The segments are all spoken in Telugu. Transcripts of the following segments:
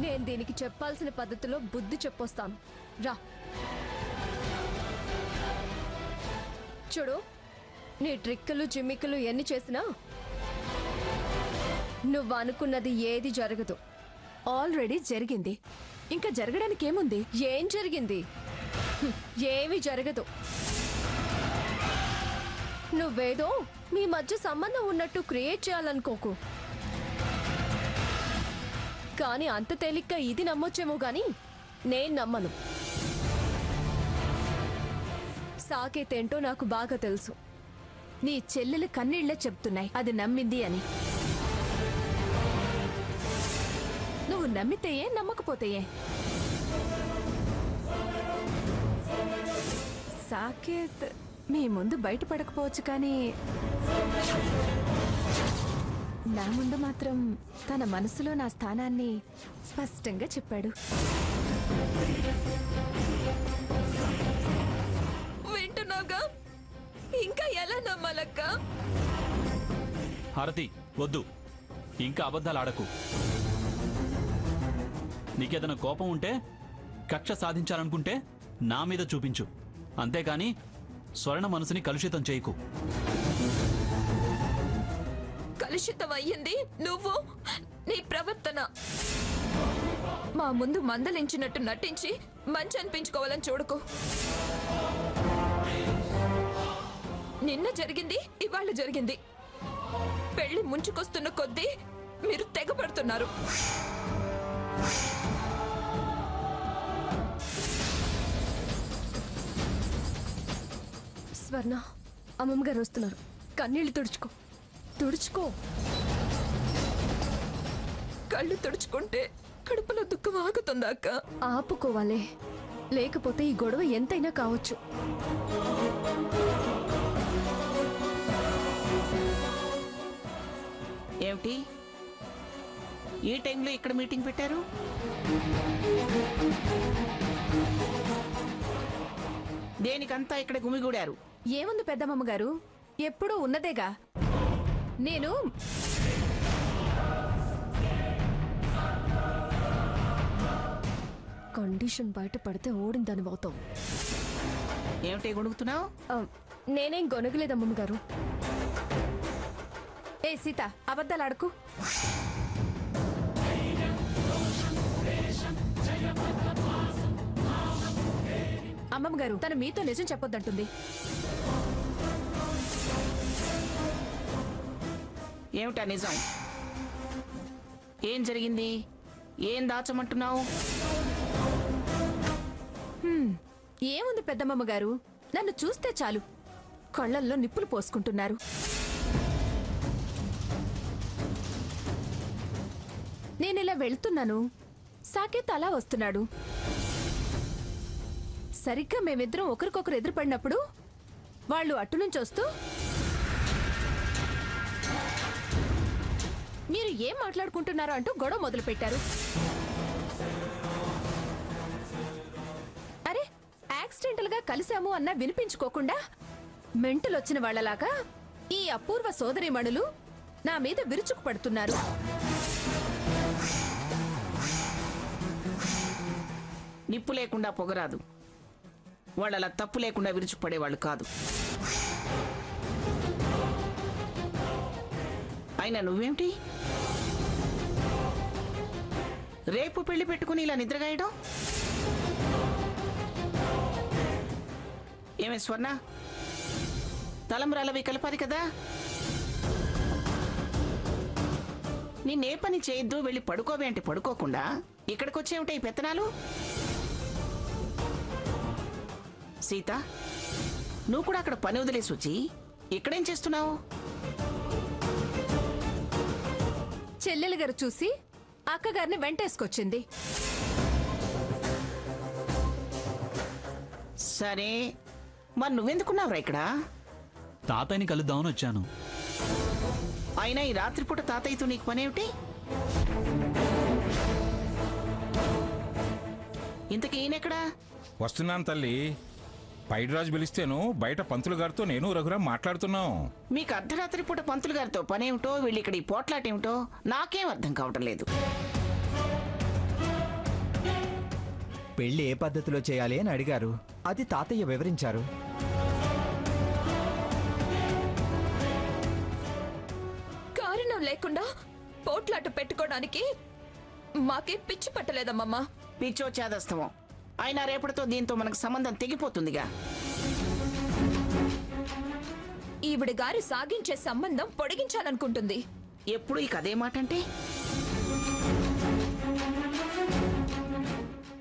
నేను దీనికి చెప్పాల్సిన పద్ధతిలో బుద్ధి చెప్పొస్తాను. రా చూడు, నీ ట్రిక్కులు జిమ్మిక్కులు ఎన్ని చేసినా నువ్వు అనుకున్నది ఏది జరగదు. ఆల్రెడీ జరిగింది, ఇంకా జరగడానికి ఏముంది? ఏం జరిగింది? ఏమీ జరగదు. నువ్వేదో మీ మధ్య సంబంధం ఉన్నట్టు క్రియేట్ చేయాలనుకోకు. కానీ అంత తేలిగ్గా ఇది నమ్మొచ్చేమో గాని నేను నమ్మను. సాకేత్ ఏంటో నాకు బాగా తెలుసు. నీ చెల్లెలు కన్నీళ్లే చెప్తున్నాయి అది నమ్మింది అని. నువ్వు నమ్మితేయే నమ్మకపోతేయే. సాకేత్ మీ ముందు బయటపడకపోవచ్చు, కానీ నా ముందు మాత్రం తన మనసులో నా స్థానాన్ని స్పష్టంగా చెప్పాడు. వింటున్నావుగా? ఇంకా ఎలా నమ్మాలక్క? హారతి వద్దు, ఇంకా అబద్ధాలు ఆడకు. నీకేదైనా కోపం ఉంటే, కక్ష సాధించాలనుకుంటే నా మీద చూపించు, అంతేకాని స్వర్ణ మనసుని కలుషితం చేయకు. కలుషితం అయ్యింది నువ్వు, నీ ప్రవర్తన. మా ముందు మందలించినట్టు నటించి మంచి అనిపించుకోవాలని చూడకు. నిన్న జరిగింది ఇవాళ జరిగింది. పెళ్లి ముంచుకొస్తున్న కొద్దీ మీరు తెగపడుతున్నారు. స్వర్ణ, అమ్మమ్మ గారు వస్తున్నారు. కన్నీళ్లు తుడుచుకో, తుడుచుకో. కళ్ళు తుడుచుకుంటే కడుపులో దుఃఖం ఆగుతుందా అక్క? ఆపుకోవాలే, లేకపోతే ఈ గొడవ ఎంతైనా కావచ్చు. ఏమిటి ఈ టైంలో ఇక్కడ మీటింగ్ పెట్టారు? దేనికంతా ఇక్కడ గుమిగూడారు? ఏముంది పెద్దమ్మ గారు, ఎప్పుడూ ఉన్నదేగా. నేను కండిషన్ బయట పడితే ఓడిందని అవుతాం. ఏమిటి గొడుగుతున్నావు? నేనేం గొనగలేదు అమ్మమ్మ గారు. ఏ సీత, అబద్ధాలాడకు. అమ్మమ్మ గారు తను మీతో నిజం చెప్పొద్దంటుంది. ఏమిటా నిజం? ఏం జరిగింది? ఏం దాచమంటున్నావు? ఏముంది పెద్దమ్మ గారు, నన్ను చూస్తే చాలు కళ్ళల్లో నిప్పులు పోసుకుంటున్నారు. నేనిలా వెళ్తున్నాను, సాకేత్ అలా వస్తున్నాడు. సరిగ్గా మేమిద్దరం ఒకరికొకరు ఎదురుపడినప్పుడు వాళ్ళు అటు నుంచి వస్తూ మీరు ఏం మాట్లాడుకుంటున్నారో అంటూ గొడవ మొదలు పెట్టారు. అరే, యాక్సిడెంటల్ గా కలిశాము అన్నా వినిపించుకోకుండా మెంటలొచ్చిన వాళ్లలాగా ఈ అపూర్వ సోదరీమణులు నా మీద విరుచుకు పడుతున్నారు. నిప్పు లేకుండా పొగరాదు. వాళ్ళలా తప్పు లేకుండా విరుచుకుపడేవాళ్ళు కాదు. అయినా నువ్వేమిటి రేపు పెళ్లి పెట్టుకుని ఇలా నిద్రగాయడం? ఏమే స్వర్ణ, తలంబ్రాలవి కలపాలి కదా. నిన్నే పని చేయొద్దు, వెళ్ళి పడుకోవే అంటే పడుకోకుండా ఇక్కడికొచ్చేమిటే ఈ పెత్తనాలు? సీత, నువ్వు కూడా అక్కడ పని వదిలేసి వచ్చి ఇక్కడేం చేస్తున్నావు? చెల్లెలు గారు చూసి అక్కగారిని వెంటేసుకొచ్చింది. సరే, మరి నువ్వెందుకున్నావురా ఇక్కడ? తాతయ్యని కలుద్దామని వచ్చాను. అయినా ఈ రాత్రిపూట తాతయ్యతో నీకు పనేమిటి? ఇంతకీ ఈయనెక్కడా? వస్తున్నాను తల్లి. పైడిరాజు పిలిస్తేను బయట పంతులు గారితో నేను రఘురాం మాట్లాడుతున్నాం. మీకు అర్ధరాత్రి పూట పంతులు గారితో పనేమిటో, వీళ్ళు ఇక్కడ ఈ పోట్లాటేమిటో నాకేం అర్థం కావటం లేదు. పెళ్లి ఏ పద్ధతిలో చేయాలి అని అడిగారు. అది తాతయ్య వివరించారు. కారణం లేకుండా పోట్లాట పెట్టుకోవడానికి మాకేం పిచ్చి పట్టలేదమ్మమ్మా. పిచ్చో చేదస్తమో అయినా రేపటితో దీంతో మనకు సంబంధం తెగిపోతుందిగా. ఈవిడ గారు సాగించే సంబంధం పొడిగించాలనుకుంటుంది. ఎప్పుడు ఈ కదే మాట అంటే?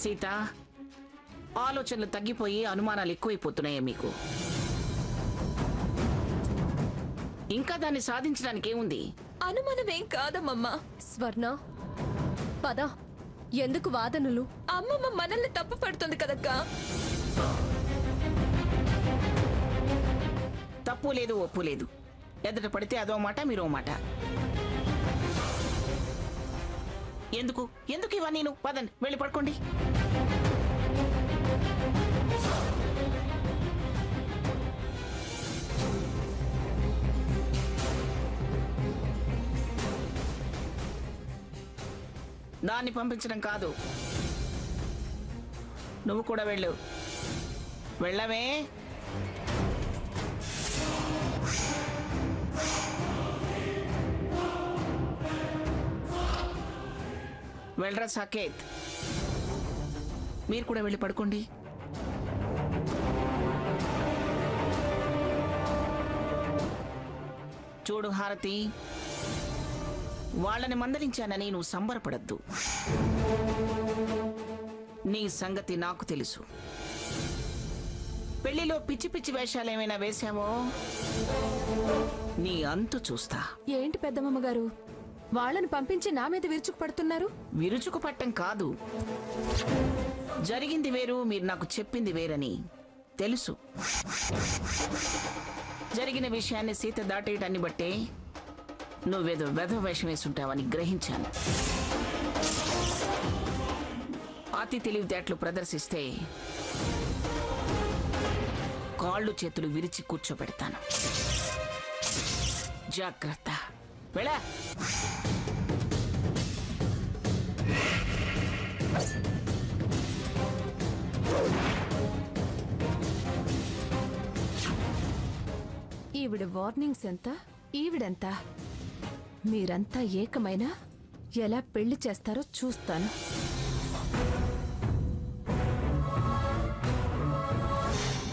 సీత, ఆలోచనలు తగ్గిపోయి అనుమానాలు ఎక్కువైపోతున్నాయా మీకు? ఇంకా దాన్ని సాధించడానికి ఏముంది? అనుమానమేం కాదమ్మమ్మా. స్వర్ణ పద, ఎందుకు వాదనలు? అమ్మమ్మ మనల్ని తప్పు పడుతుంది కదక్కా. తప్పు లేదు, ఒప్పు లేదు. ఎదుట పడితే అదో మాట, మీరో మాట. ఎందుకు ఎందుకు ఇవన్నీ? పదండి, వెళ్ళి పడుకోండి. దాన్ని పంపించడం కాదు, నువ్వు కూడా వెళ్ళు. వెళ్ళవే. వెళ్ళరా సాకేత్, మీరు కూడా వెళ్ళి పడుకోండి. చూడు హారతి, వాళ్ళని మందలించానని నువ్వు సంబరపడద్దు. నీ సంగతి నాకు తెలుసు. పెళ్లిలో పిచ్చి పిచ్చి వేషాలు ఏమైనా వేశావో నీ అంతు చూస్తా. ఏంటి పెద్దమ్మ గారు, వాళ్ళని పంపించి నా మీద విరుచుకు పడుతున్నారు? విరుచుకు పట్టం కాదు, జరిగింది వేరు, మీరు నాకు చెప్పింది వేరని తెలుసు. జరిగిన విషయాన్ని సీత దాటేయటాన్ని బట్టే నువ్వేదో వెధ వేషం వేసుంటావని గ్రహించాను. అతి తెలివితేటలు ప్రదర్శిస్తే కాళ్ళు చేతులు విరిచి కూర్చోబెడతాను. జాగ్రత్త. వెళ్ళా. ఈవిడ వార్నింగ్స్ ఎంత, ఈవిడెంత? మీరంతా ఏకమైనా ఎలా పెళ్లి చేస్తారో చూస్తాను.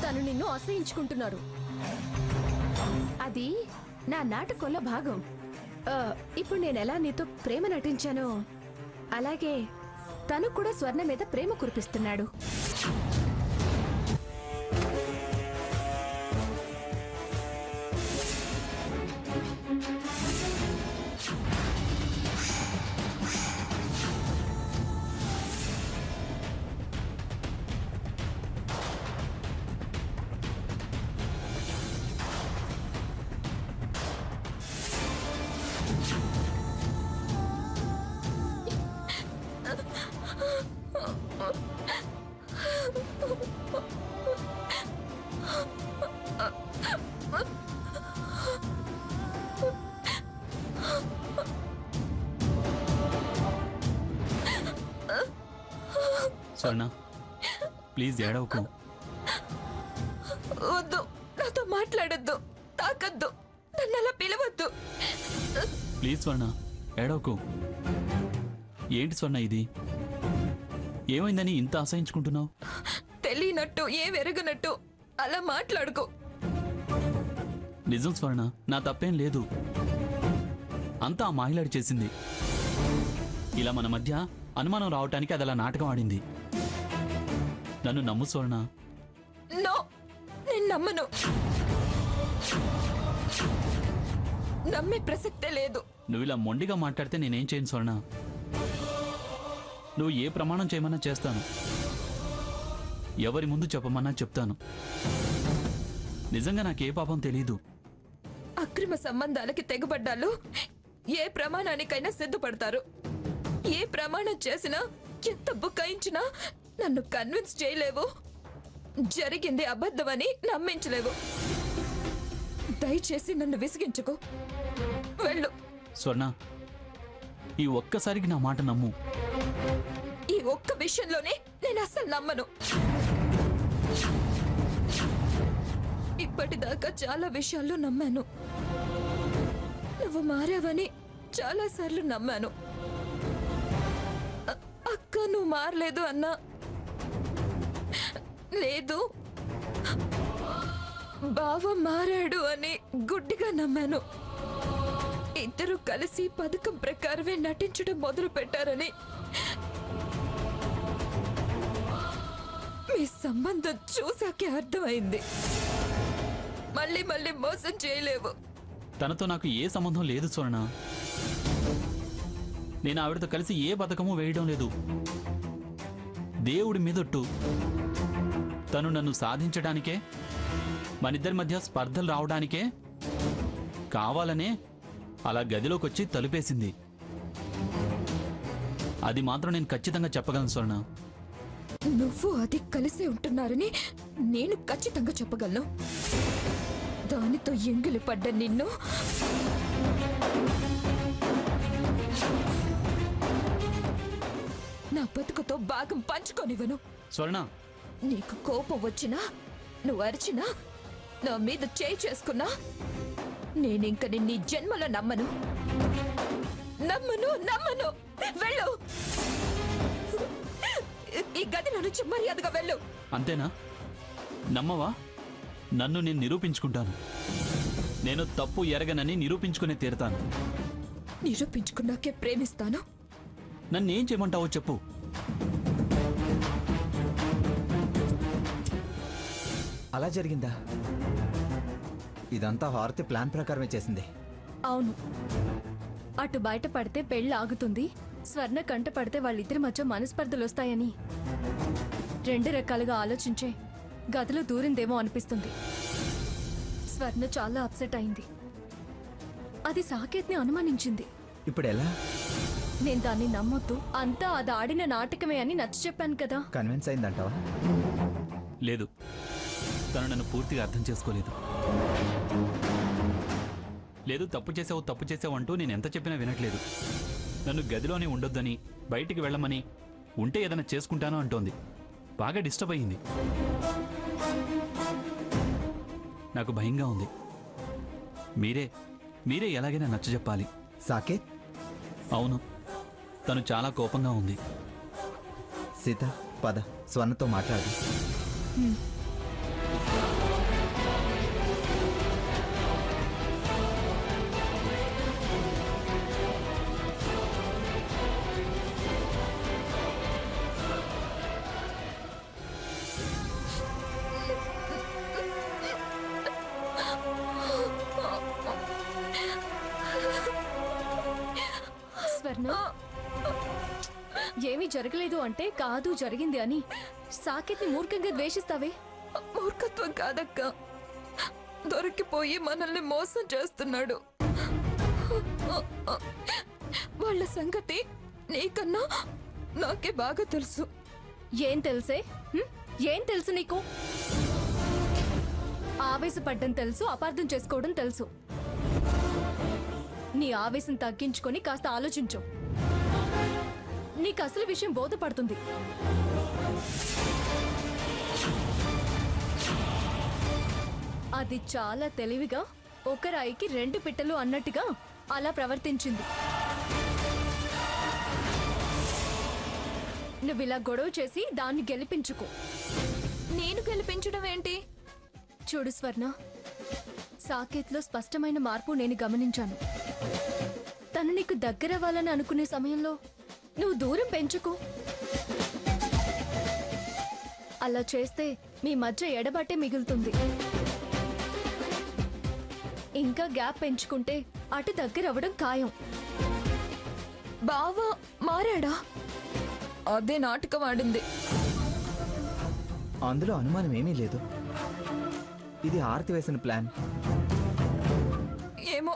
తను నిన్ను అసహించుకుంటున్నారు. అది నా నాటకంలో భాగం. ఇప్పుడు నేను ఎలా నీతో ప్రేమ నటించానో అలాగే తను కూడా స్వర్ణ మీద ప్రేమ కురిపిస్తున్నాడు. స్వర్ణ, ప్లీజ్ ఏడవకు. వద్దు, నాతో మాట్లాడొద్దు, తాకద్దు, నన్ను అలా పిలవద్దు. ప్లీజ్ స్వర్ణ, ఏడవకు. ఏంటి స్వర్ణ ఇది? ఏమైందని ఇంత అసహించుకుంటున్నావు? తెలియనట్టు, వెరగనట్టు అలా మాట్లాడుకో. నిజం స్వర్ణ, నా తప్పేం లేదు. అంతా ఆ మాహిళాడి చేసింది. ఇలా మన మధ్య అనుమానం రావటానికి అది అలా నాటకం ఆడింది. నన్ను నమ్ము స్వర్ణ. నో, నేను నమ్మను. నమ్మే ప్రసక్తే లేదు. నువ్వు ఇలా మొండిగా మాట్లాడితే నేనేం చేయను స్వర్ణ. నువ్వు ఏ ప్రమాణం చేయమన్నా చేస్తాను, ఎవరి ముందు చెప్పమన్నా చెప్తాను. నిజంగా నాకే పాపం తెలీదు. అక్రమ సంబంధాలకి తెగబడ్డాలు ఏ ప్రమాణానికైనా సిద్ధపడతారు. ఏ ప్రమాణం చేసినా, ఎంత బుకాయించినా నన్ను కన్విన్స్ చేయలేవు. జరిగింది అబద్ధమని నమ్మించలేవు. దయచేసి నన్ను విసిగించుకో. వెళ్ళు. స్వర్ణ, ఈ ఒక్కసారికి నా మాట నమ్ము. ఈ ఒక్క విషయంలోనే నేను అస్సలు నమ్మను. ఇప్పటిదాకా చాలా విషయాల్లో నమ్మాను. నువ్వు మారావని చాలా సార్లు నమ్మాను. అక్క నువ్వు మారలేదు అన్నా, లేదు బావ మారాడు అని గుడ్డిగా నమ్మాను. ఇద్దరు కలిసి పథకం ప్రకారమే నటించడం మొదలు పెట్టారని, మీ సంబంధం చూసాకే అర్థమైంది. మళ్ళీ మళ్ళీ మోసం చేయలేవు. తనతో నాకు ఏ సంబంధం లేదు స్వర్ణ. నేను ఆవిడతో కలిసి ఏ పథకము వేయడం లేదు. దేవుడి మీదొట్టు తను నన్ను సాధించడానికే, మనిద్దరి మధ్య స్పర్ధలు రావడానికే కావాలనే అలా గదిలోకి వచ్చి తలుపేసింది. అది మాత్రం నేను ఖచ్చితంగా చెప్పగలను స్వర్ణ. నువ్వు అది కలిసి ఉంటున్నారని నేను ఖచ్చితంగా చెప్పగలను. దానితో ఎంగిలి పడ్డ నిన్ను నా బతుకుతో భాగం పంచుకోనివ్వను. స్వర్ణ, నీకు కోపం వచ్చినా, నువ్వు అరిచినా, నా మీద చేయి చేసుకున్నా, నేనింక నిన్ను ఈ జన్మలో నమ్మను. నమ్మను నమ్మను. వెళ్ళు, ఈ గదిలో నుంచి మర్యాదగా వెళ్ళు. అంతేనా? నమ్మవా? నన్ను నేను నిరూపించుకుంటాను. నేను తప్పు ఎరగనని నిరూపించుకునే తీరుతాను. నిరూపించుకున్నాకే ప్రేమిస్తాను. నన్నేం చేయమంటావో చెప్పు. అలా జరిగిందా? ఇదంతా హారతి ప్లాన్ ప్రకారమే చేసింది. అవును, అటు బయట పడితే పెళ్ళి ఆగుతుంది, స్వర్ణ కంట పడితే వాళ్ళిద్దరి మధ్య మనస్పర్ధలు వస్తాయని రెండు రకాలుగా ఆలోచించే గదిలో దూరిందేమో అనిపిస్తుంది. స్వర్ణ చాలా అప్సెట్ అయింది. అది సాకేత్ని అనుమానించింది. ఇప్పుడు ఎలా? నేను దాన్ని నమ్మొద్దు, అంతా అది ఆడిన నాటకమే అని నచ్చ చెప్పాను కదా. కన్విన్స్ అయిందంటావా? లేదు, తను నన్ను పూర్తిగా అర్థం చేసుకోలేదు. లేదు, తప్పు చేసావు అంటూ నేను ఎంత చెప్పినా వినట్లేదు. నన్ను గదిలోనే ఉండొద్దని, బయటికి వెళ్ళమని, ఉంటే ఏదైనా చేసుకుంటాను అంటోంది. బాగా డిస్టర్బ్ అయ్యింది. నాకు భయంగా ఉంది. మీరే ఎలాగైనా నచ్చజెప్పాలి. సాకేత్? అవును, తను చాలా కోపంగా ఉంది. సీత, పద, స్వర్ణతో మాట్లాడు. స్వర్ణ, ఏమీ జరగలేదు అంటే కాదు జరిగింది అని సాకేత్ని మూర్ఖంగా ద్వేషిస్తావే. మూర్ఖత్వం కాదక్క, దొరికిపోయి మనల్ని మోసం చేస్తున్నాడు. వాళ్ళ సంగతి నీకన్నా నాకే బాగా తెలుసు. ఏం తెలుసే? ఏం తెలుసు నీకు? ఆవేశపడ్డం తెలుసు, అపార్థం చేసుకోవడం తెలుసు. నీ ఆవేశం తగ్గించుకొని కాస్త ఆలోచించు. నీకు అసలు విషయం బోధపడుతుంది. అది చాలా తెలివిగా ఒక రాయికి రెండు పిట్టలు అన్నట్టుగా అలా ప్రవర్తించింది. నువ్వు ఇలా గొడవ చేసి దాన్ని గెలిపించుకో. నేను గెలిపించడం ఏంటి? చూడు స్వర్ణ, సాకేత్లో స్పష్టమైన మార్పు నేను గమనించాను. తను నీకు దగ్గరవ్వాలని అనుకునే సమయంలో నువ్వు దూరం పెంచుకో. అలా చేస్తే మీ మధ్య ఎడబాటే మిగులుతుంది. ఇంకా గ్యాప్ పెంచుకుంటే అటు దగ్గరవ్వడం ఖాయం. బావా మారాడా? అదే నాటకం ఆడింది. అందులో అనుమానం ఏమీ లేదు. ఇది హారతి వేసిన ప్లాన్. ఏమో,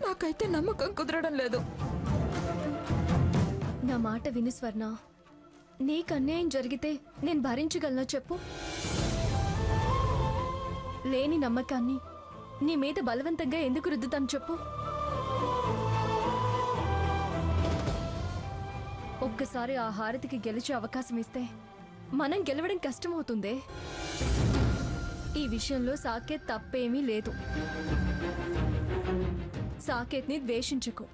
నాకైతే నమ్మకం కుదరడం లేదు. నా మాట విని స్వర్ణ, నీకు అన్యాయం జరిగితే నేను భరించగలనా చెప్పు? లేని నమ్మకాన్ని నీ మీద బలవంతంగా ఎందుకు రుద్దుతాను చెప్పు? ఒక్క ఒక్కసారి ఆ హారతికి గెలిచే అవకాశం ఇస్తే మనం గెలవడం కష్టమవుతుందే. ఈ విషయంలో సాకేత్ తప్పేమీ లేదు. సాకేత్ని ద్వేషించకు,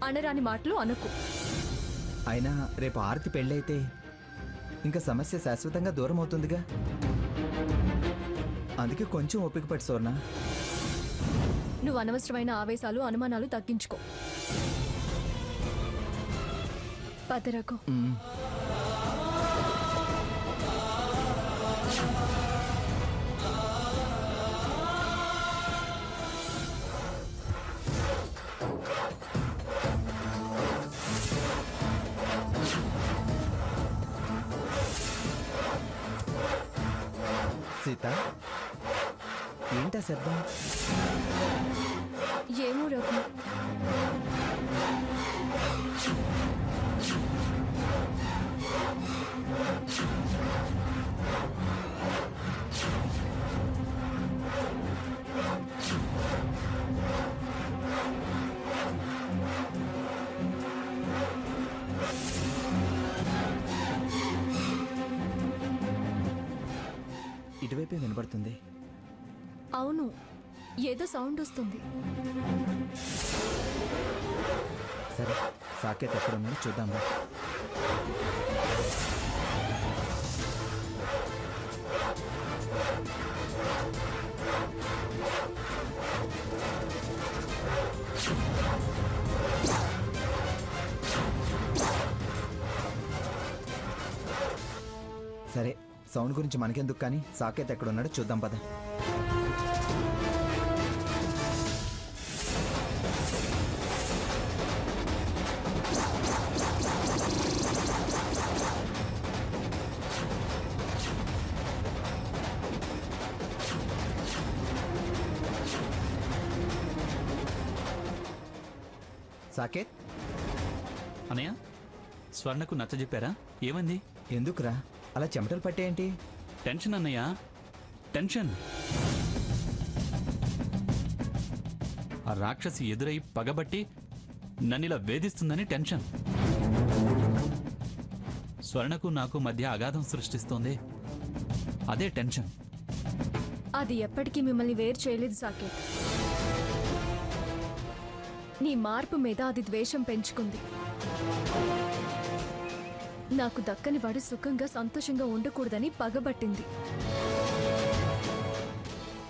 అనరాని మాటలు అనకు. అయినా రేపు ఆరతి పెళ్ళైతే ఇంకా సమస్య శాశ్వతంగా దూరం అవుతుందిగా. అందుకే కొంచెం ఓపిక పట్టు సోర్ణ. నువ్వు అనవసరమైన ఆవేశాలు అనుమానాలు తగ్గించుకో. పదరకు. సీత, ఏంటా శబ్దం? ఏమో రఘు. ఇటువైపే వినబడుతుంది. అవును, ఏదో సౌండ్ వస్తుంది. సరే, సాకేత్ ఎక్కడున్నాడో చూద్దాం. సరే, సౌండ్ గురించి మనకెందుకు కానీ సాకేత్ ఎక్కడున్నాడో చూద్దాం పద. సాకేత్, అనయ్య, స్వర్ణకు నచ్చజెప్పారా? ఏమంది? ఎందుకురా అలా చెమటలు పట్టేయంటి? టెన్షన్ అన్నయ్య, టెన్షన్. ఆ రాక్షసి ఎదురై పగబట్టి నన్నిలా వేధిస్తుందని టెన్షన్. స్వర్ణకు నాకు మధ్య అగాధం సృష్టిస్తోంది, అదే టెన్షన్. అది ఎప్పటికీ మిమ్మల్ని వేరు చేయలేదు సాకేత్. నీ మార్పు మీద అది ద్వేషం పెంచుకుంది. నాకు దక్కని వాడు సుఖంగా సంతోషంగా ఉండకూడదని పగబట్టింది.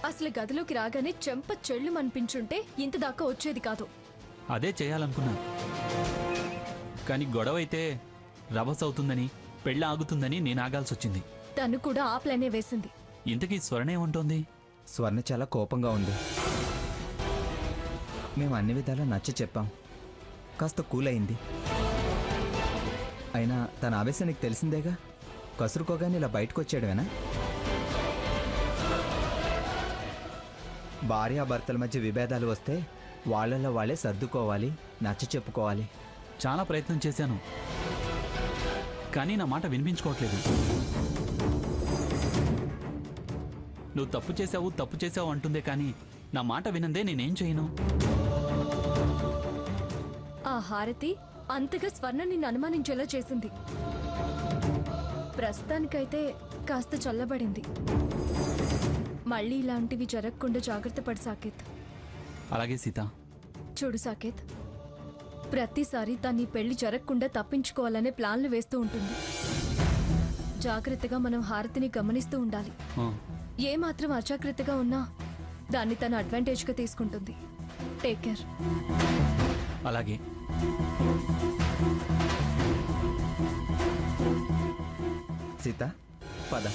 అసలు గదిలోకి రాగానే చెంప చెళ్ళు అనిపించుంటే ఇంత దాకా వచ్చేది కాదు. అదే చేయాలనుకున్నా, కానీ గొడవ అయితే రభస అవుతుందని, పెళ్ళి ఆగుతుందని నేను ఆగాల్సొచ్చింది. తను కూడా ఆ ప్లానే వేసింది. ఇంతకీ స్వర్ణ ఏమంటోంది? స్వర్ణ చాలా కోపంగా ఉంది. మేము అన్ని విధాలా నచ్చ చెప్పాం, కాస్త కూల్ అయింది. అయినా తన ఆవేశం నీకు తెలిసిందేగా. కసురుకోగానే ఇలా బయటకు వచ్చాడువేనా? భార్యాభర్తల మధ్య విభేదాలు వస్తే వాళ్ళల్లో వాళ్ళే సర్దుకోవాలి, నచ్చ చెప్పుకోవాలి. చాలా ప్రయత్నం చేశాను, కానీ నా మాట వినిపించుకోవట్లేదు. నువ్వు తప్పు చేశావు అంటుందే కానీ నా మాట వినందే నేనేం చేయను. ఆ హారతి అంతగా స్వర్ణ నిన్ను అనుమానించేలా చేసింది. ప్రస్తుతానికైతే కాస్త చల్లబడింది. మళ్ళీ ఇలాంటివి జరగకుండా జాగ్రత్త పడు సాకేత్. అలాగే సీత. చూడు సాకేత్, ప్రతిసారి తన్ని పెళ్లి జరగకుండా తప్పించుకోవాలనే ప్లాన్లు వేస్తూ ఉంటుంది. జాగ్రత్తగా మనం హారతిని గమనిస్తూ ఉండాలి. ఏమాత్రం అజాగ్రత్తగా ఉన్నా దాన్ని తన అడ్వాంటేజ్గా తీసుకుంటుంది. Take care. అలాగే. సీత, పద.